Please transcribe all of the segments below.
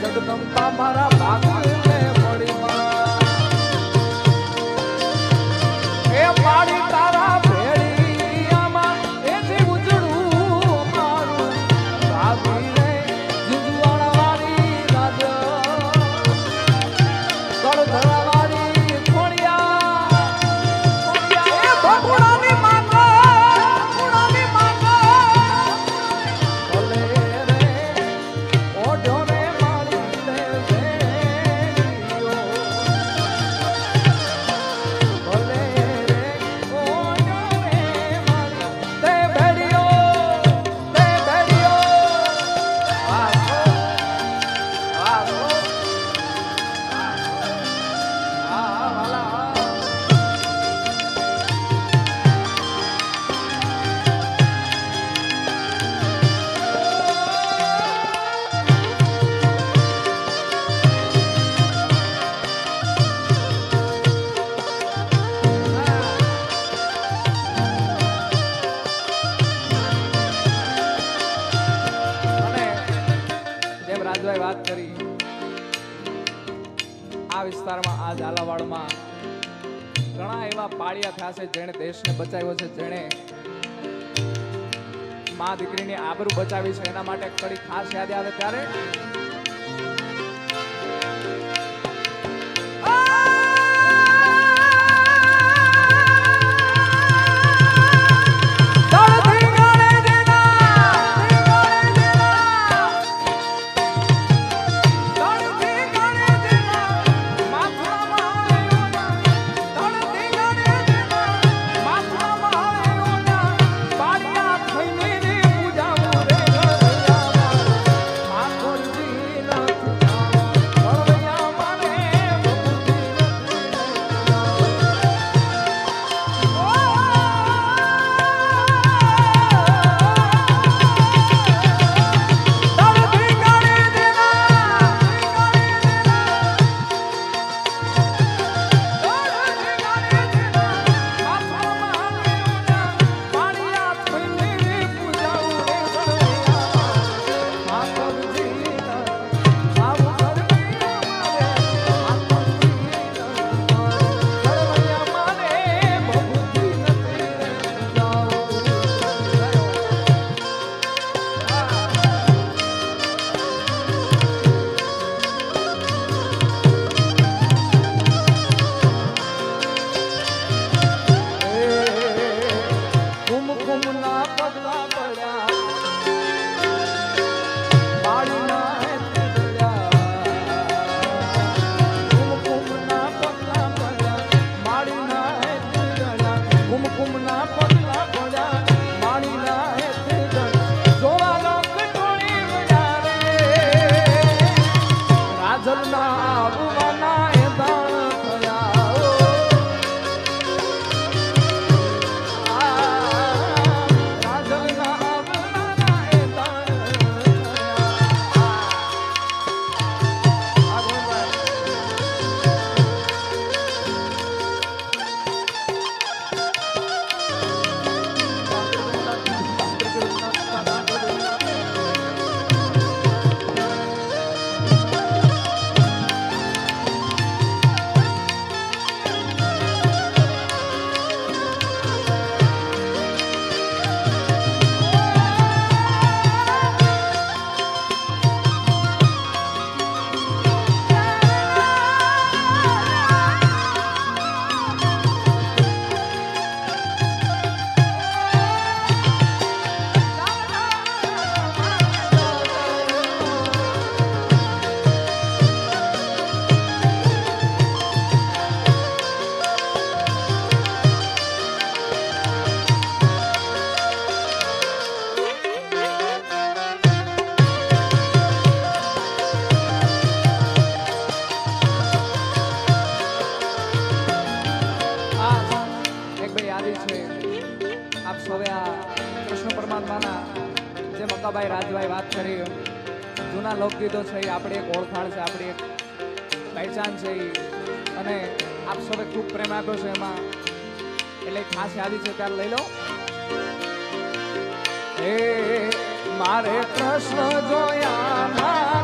જગદંબા મારા ભાગને મળી એ મારી તારા ભેળિયામાં એ જે ઉજળું મારું ભાગીને જીજવાળા વાળી રાજ ગળધરા વાળી ખોડિયા એ ભગવાની માતા ભલે રે ઓઢો રે મારી લે ભેળિયો ભલે રે ઓઢો રે મારી તે ભેળિયો આવો આવો આ વાલા અને જેમ રાજભાઈ વાત કરી આ વિસ્તારમાં આ ઝાલાવાડમાં ઘણા એવા પાળિયા થયા છે જેણે દેશને બચાવ્યો છે, જેણે મા દીકરીની આબરૂ બચાવી છે. એના માટે કડી ખાસ યાદ આવે ત્યારે મક્કાભાઈ રાજભાઈ વાત કરી, જૂના લોકગીતો છે, આપણી એક ઓળખાણ છે, આપણી એક પહેચાન છે, અને આપ સૌએ ખૂબ પ્રેમ આપ્યો છે એમાં, એટલે ખાસ યાદી છે ત્યારે લઈ લો. મારે કૃષ્ણ જોયા ના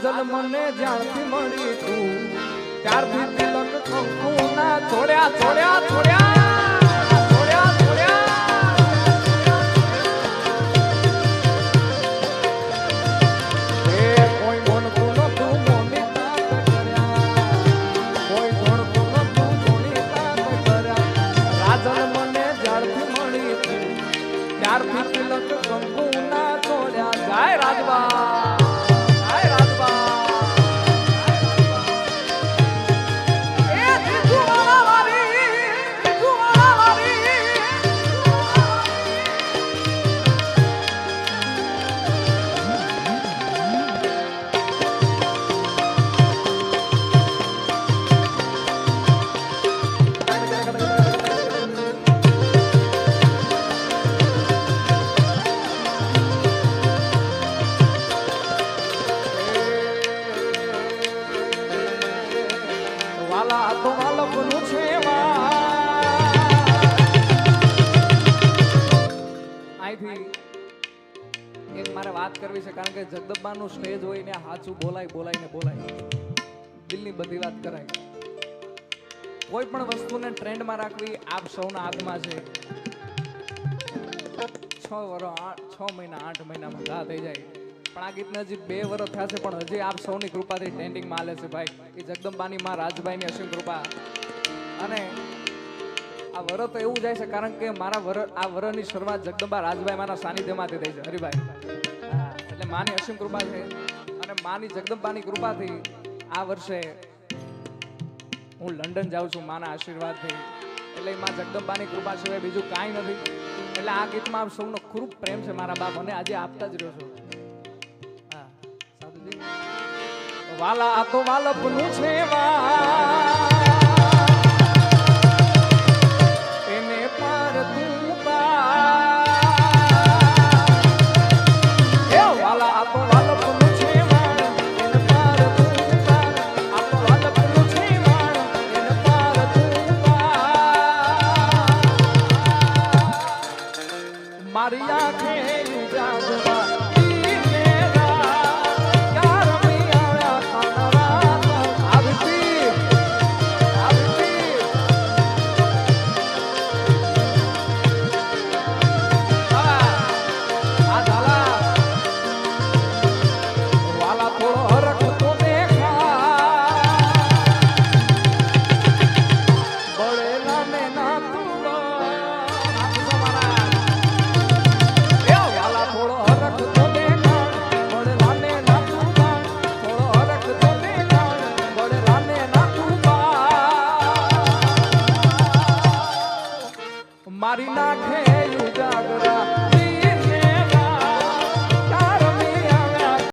રાજલ મને જ્યારથી મળી તું ત્યારથી તિલક કંકુ ના છોડ્યા છોડ્યા છોડ્યા છોડ્યા છોડ્યા એ કોઈ ગણતું નતું મોની તાત કર્યા કોઈ ગણતું નતું મોની તાત કર્યા રાજલ મને જ્યારથી મળી તું ત્યારથી તિલક કંકુ ના છોડ્યા જાય રાજબા મારે વાત કરવી છે કારણ કે જગદંબાનું સ્ટેજ હોય ને હાચું બોલાય બોલાય ને બોલાય દિલની બધી વાત કરાય કોઈ પણ વસ્તુને ટ્રેન્ડમાં રાખવી આપ સૌના હાથમાં છે 6 મહિના 8 મહિનામાં ઘા થઈ જાય પણ આ ગીતને હજી 2 વર્ષ થયા છે પણ હજી આપ સૌની કૃપાથી ટ્રેન્ડિંગમાં હાલે છે ભાઈ એ જગદંબાની માં રાજભાઈની અસીમ કૃપા અને આ વર તો એવું જાય છે કારણ કે મારા આ વરની શરૂઆત જગદંબા રાજભાઈ મારા સાનિધ્યમાંથી થઈ છે હરિભાઈ એટલે માની અસીમ કૃપા છે અને માની જગદંબાની કૃપાથી આ વર્ષે હું લંડન જાઉં છું માના આશીર્વાદથી એટલે માં જગદંબાની કૃપા સિવાય બીજું કાંઈ નથી એટલે આ ગીતમાં આપ સૌનો ખૂબ પ્રેમ છે મારા બાપ અને આજે આપતા જ રહ્યો છો હા સાધુજી વાલા આ તો વાલપનું છે મારી આંખે જાગવા